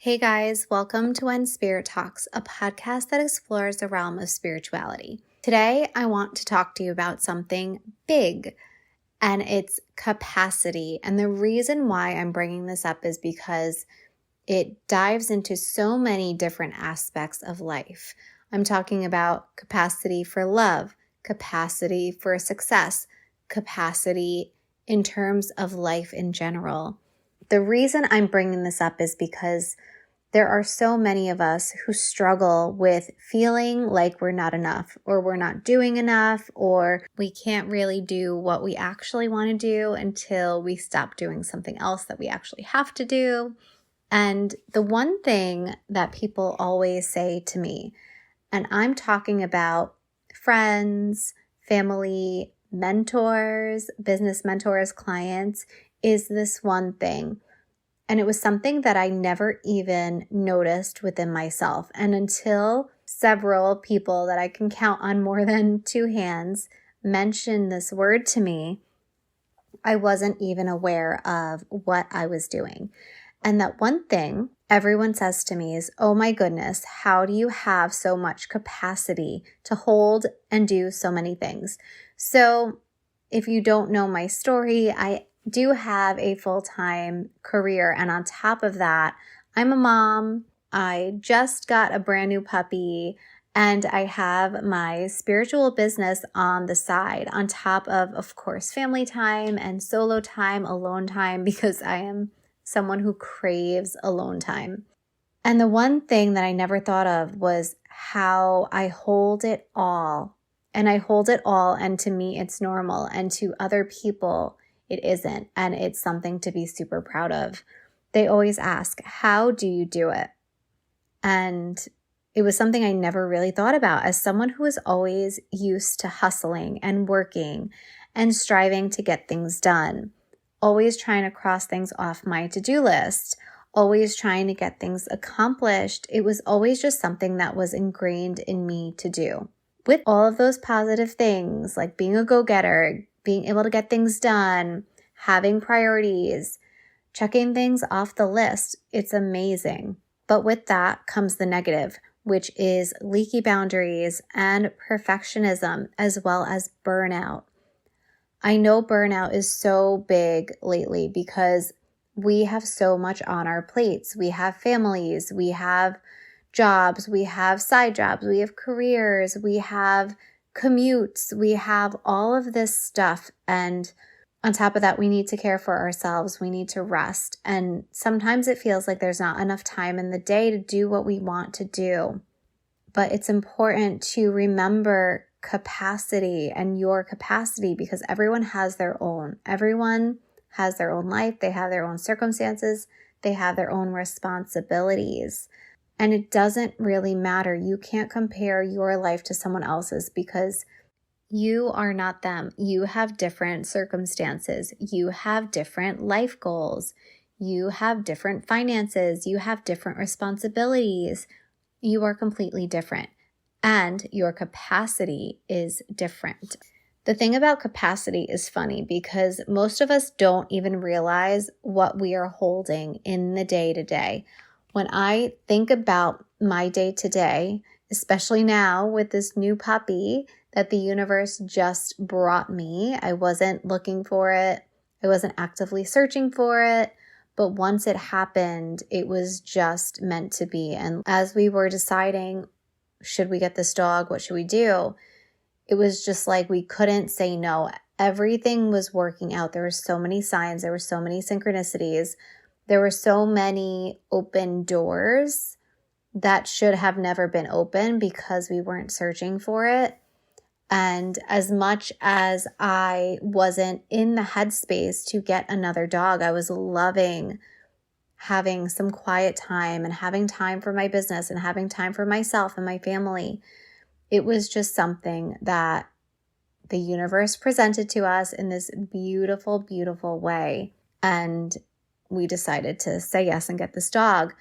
Hey guys, welcome to When Spirit Talks, a podcast that explores the realm of spirituality. Today, I want to talk to you about something big, and it's capacity. And the reason why I'm bringing this up is because it dives into so many different aspects of life. I'm talking about capacity for love, capacity for success, capacity in terms of life in general. The reason I'm bringing this up is because there are so many of us who struggle with feeling like we're not enough, or we're not doing enough, or we can't really do what we actually want to do until we stop doing something else that we actually have to do. And the one thing that people always say to me, and I'm talking about friends, family, mentors, business mentors, clients, is this one thing. And it was something that I never even noticed within myself. And until several people that I can count on more than two hands mentioned this word to me, I wasn't even aware of what I was doing. And that one thing everyone says to me is, oh my goodness, how do you have so much capacity to hold and do so many things? So if you don't know my story, I do have a full-time career. And on top of that, I'm a mom. I just got a brand new puppy, and I have my spiritual business on the side, on top of course, family time and solo time, alone time, because I am someone who craves alone time. And the one thing that I never thought of was how I hold it all. And I hold it all, and to me, it's normal. And to other people, it isn't. And it's something to be super proud of. They always ask, how do you do it? And it was something I never really thought about as someone who is always used to hustling and working and striving to get things done, always trying to cross things off my to-do list, always trying to get things accomplished. It was always just something that was ingrained in me to do. With all of those positive things, like being a go-getter, being able to get things done, having priorities, checking things off the list, it's amazing. But with that comes the negative, which is leaky boundaries and perfectionism, as well as burnout. I know burnout is so big lately because we have so much on our plates. We have families, we have jobs, we have side jobs, we have careers, we have commutes, we have all of this stuff. And on top of that, we need to care for ourselves. We need to rest. And sometimes it feels like there's not enough time in the day to do what we want to do. But it's important to remember capacity and your capacity, because everyone has their own. Everyone has their own life. They have their own circumstances. They have their own responsibilities. And it doesn't really matter. You can't compare your life to someone else's because you are not them. You have different circumstances. You have different life goals. You have different finances. You have different responsibilities. You are completely different. And your capacity is different. The thing about capacity is funny because most of us don't even realize what we are holding in the day-to-day. When I think about my day-to-day, especially now with this new puppy that the universe just brought me, I wasn't looking for it. I wasn't actively searching for it. But once it happened, it was just meant to be. And as we were deciding, should we get this dog? What should we do? It was just like we couldn't say no. Everything was working out. There were so many signs. There were so many synchronicities. There were so many open doors that should have never been open because we weren't searching for it. And as much as I wasn't in the headspace to get another dog, I was loving having some quiet time and having time for my business and having time for myself and my family. It was just something that the universe presented to us in this beautiful, beautiful way. And we decided to say yes and get this dog.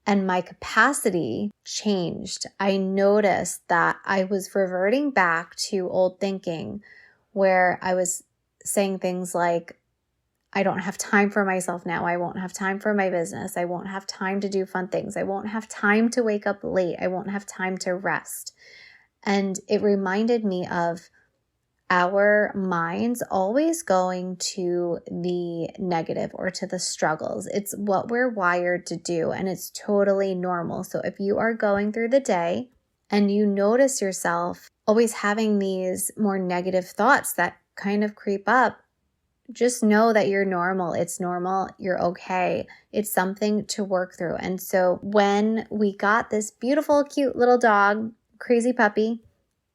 And my capacity changed. I noticed that I was reverting back to old thinking where I was saying things like, I don't have time for myself now. I won't have time for my business. I won't have time to do fun things. I won't have time to wake up late. I won't have time to rest. And it reminded me of our minds always going to the negative or to the struggles. It's what we're wired to do, and it's totally normal. So if you are going through the day and you notice yourself always having these more negative thoughts that kind of creep up, just know that you're normal. It's normal. You're okay. It's something to work through. And so when we got this beautiful, cute little dog, crazy puppy,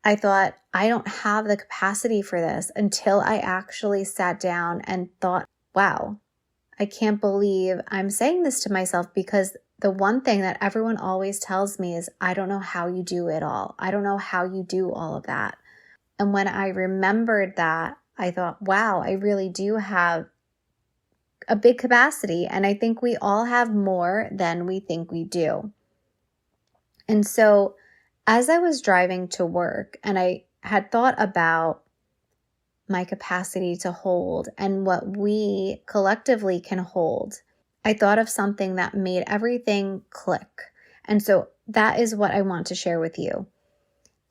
I thought, I don't have the capacity for this until I actually sat down and thought, wow, I can't believe I'm saying this to myself, because the one thing that everyone always tells me is, I don't know how you do it all. I don't know how you do all of that. And when I remembered that, I thought, wow, I really do have a big capacity. And I think we all have more than we think we do. And so as I was driving to work and I had thought about my capacity to hold and what we collectively can hold, I thought of something that made everything click. And so that is what I want to share with you.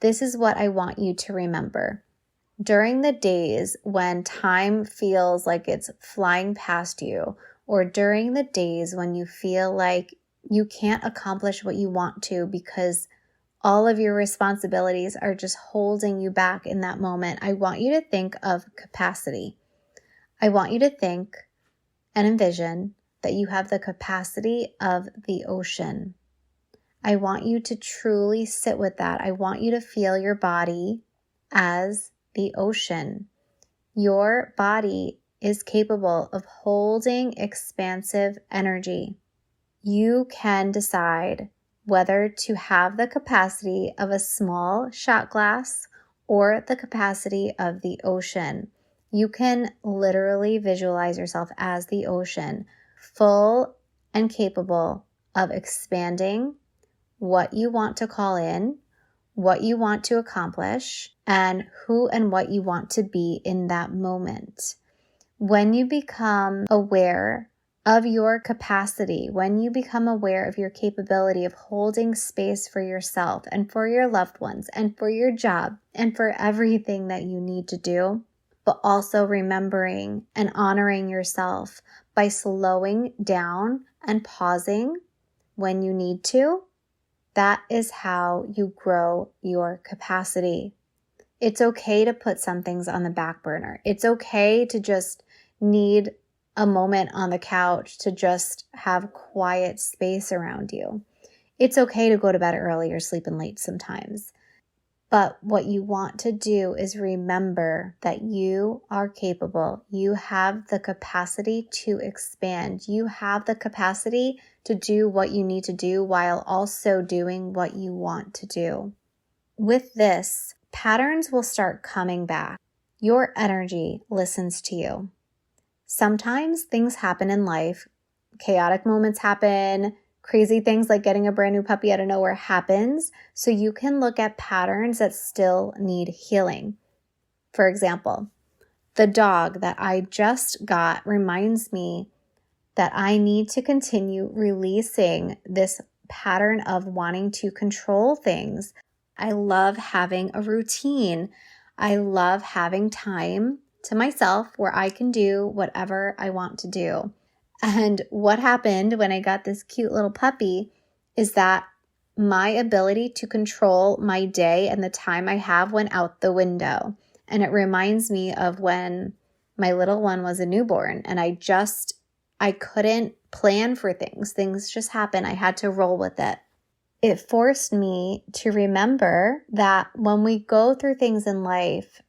This is what I want you to remember. During the days when time feels like it's flying past you, or during the days when you feel like you can't accomplish what you want to because all of your responsibilities are just holding you back in that moment, I want you to think of capacity. I want you to think and envision that you have the capacity of the ocean. I want you to truly sit with that. I want you to feel your body as the ocean. Your body is capable of holding expansive energy. You can decide whether to have the capacity of a small shot glass or the capacity of the ocean. You can literally visualize yourself as the ocean, full and capable of expanding what you want to call in, what you want to accomplish, and who and what you want to be in that moment. When you become aware of your capacity, when you become aware of your capability of holding space for yourself and for your loved ones and for your job and for everything that you need to do, but also remembering and honoring yourself by slowing down and pausing when you need to, that is how you grow your capacity. It's okay to put some things on the back burner. It's okay to just need a moment on the couch to just have quiet space around you. It's okay to go to bed early or sleep in late sometimes. But what you want to do is remember that you are capable. You have the capacity to expand. You have the capacity to do what you need to do while also doing what you want to do. With this, patterns will start coming back. Your energy listens to you. Sometimes things happen in life. Chaotic moments happen. Crazy things like getting a brand new puppy out of nowhere happens. So you can look at patterns that still need healing. For example, the dog that I just got reminds me that I need to continue releasing this pattern of wanting to control things. I love having a routine. I love having time to myself where I can do whatever I want to do. And what happened when I got this cute little puppy is that my ability to control my day and the time I have went out the window. And it reminds me of when my little one was a newborn and I couldn't plan for things. Things just happened. I had to roll with it. It forced me to remember that when we go through things in life,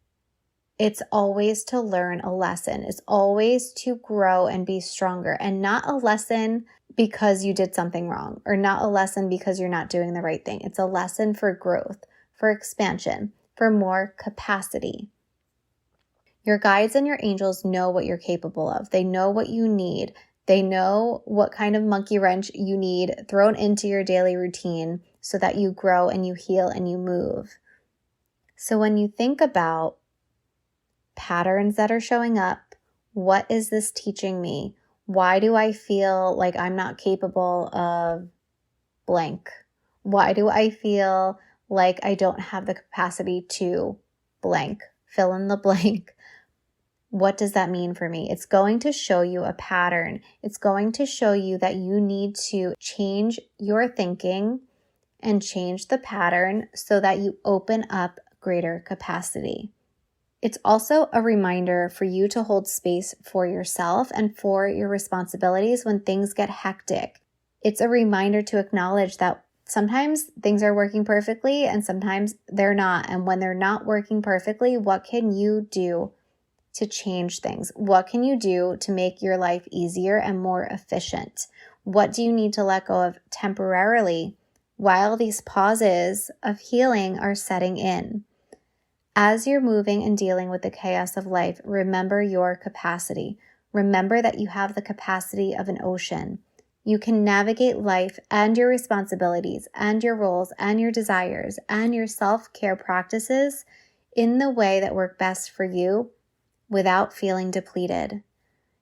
it's always to learn a lesson. It's always to grow and be stronger, and not a lesson because you did something wrong or not a lesson because you're not doing the right thing. It's a lesson for growth, for expansion, for more capacity. Your guides and your angels know what you're capable of. They know what you need. They know what kind of monkey wrench you need thrown into your daily routine so that you grow and you heal and you move. So when you think about patterns that are showing up What is this teaching me? Why do I feel like I'm not capable of blank? Why do I feel like I don't have the capacity to blank? Fill in the blank. What does that mean for me? It's going to show you a pattern. It's going to show you that you need to change your thinking and change the pattern so that you open up greater capacity. It's also a reminder for you to hold space for yourself and for your responsibilities when things get hectic. It's a reminder to acknowledge that sometimes things are working perfectly and sometimes they're not. And when they're not working perfectly, what can you do to change things? What can you do to make your life easier and more efficient? What do you need to let go of temporarily while these pauses of healing are setting in? As you're moving and dealing with the chaos of life, remember your capacity. Remember that you have the capacity of an ocean. You can navigate life and your responsibilities and your roles and your desires and your self-care practices in the way that work best for you without feeling depleted.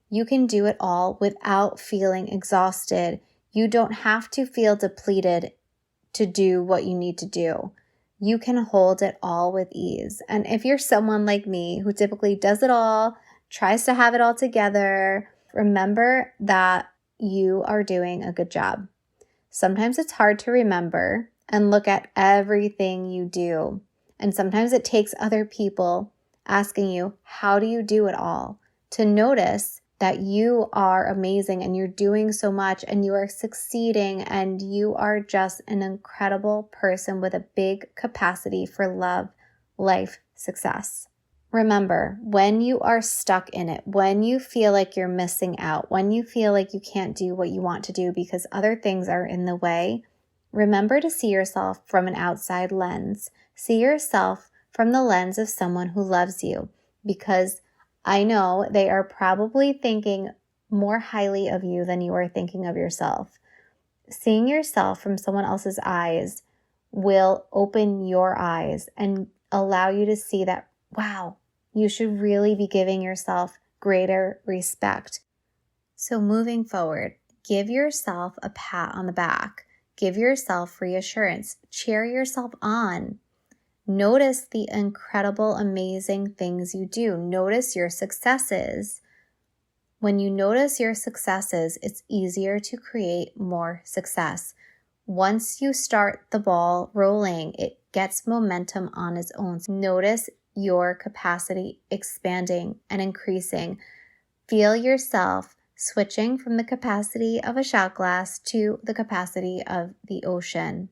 You can do it all without feeling exhausted. You don't have to feel depleted to do what you need to do. You can hold it all with ease. And if you're someone like me who typically does it all, tries to have it all together, remember that you are doing a good job. Sometimes it's hard to remember and look at everything you do. And sometimes it takes other people asking you, how do you do it all? To notice that you are amazing and you're doing so much and you are succeeding and you are just an incredible person with a big capacity for love, life, success. Remember, when you are stuck in it, when you feel like you're missing out, when you feel like you can't do what you want to do because other things are in the way, remember to see yourself from an outside lens. See yourself from the lens of someone who loves you, because I know they are probably thinking more highly of you than you are thinking of yourself. Seeing yourself from someone else's eyes will open your eyes and allow you to see that, wow, you should really be giving yourself greater respect. So moving forward, give yourself a pat on the back. Give yourself reassurance. Cheer yourself on. Notice the incredible, amazing things you do. Notice your successes. When you notice your successes, it's easier to create more success. Once you start the ball rolling, it gets momentum on its own. Notice your capacity expanding and increasing. Feel yourself switching from the capacity of a shot glass to the capacity of the ocean.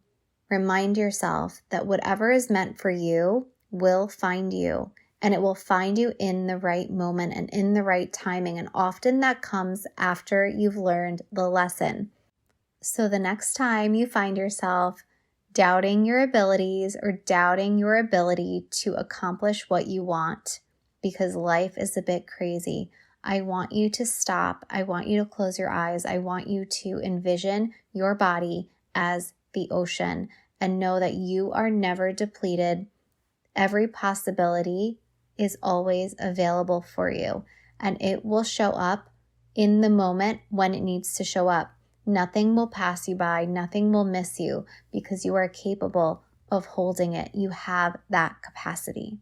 Remind yourself that whatever is meant for you will find you, and it will find you in the right moment and in the right timing. And often that comes after you've learned the lesson. So the next time you find yourself doubting your abilities or doubting your ability to accomplish what you want, because life is a bit crazy, I want you to stop. I want you to close your eyes. I want you to envision your body as the ocean and know that you are never depleted. Every possibility is always available for you, and it will show up in the moment when it needs to show up. Nothing will pass you by. Nothing will miss you because you are capable of holding it. You have that capacity.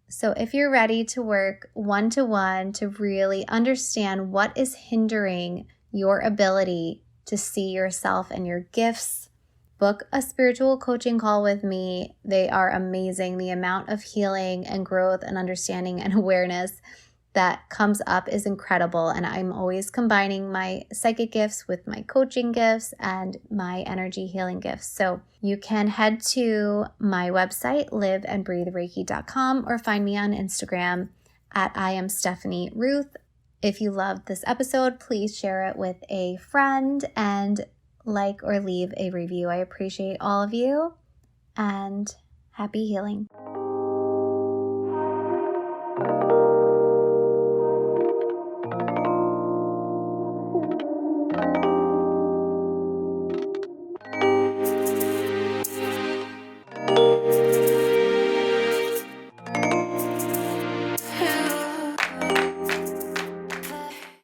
So if you're ready to work one-to-one to really understand what is hindering your ability to see yourself and your gifts, book a spiritual coaching call with me. They are amazing. The amount of healing and growth and understanding and awareness that comes up is incredible. And I'm always combining my psychic gifts with my coaching gifts and my energy healing gifts. So you can head to my website, liveandbreathereiki.com, or find me on Instagram at I am Stephanie Ruth. If you loved this episode, please share it with a friend and like or leave a review. I appreciate all of you, and happy healing.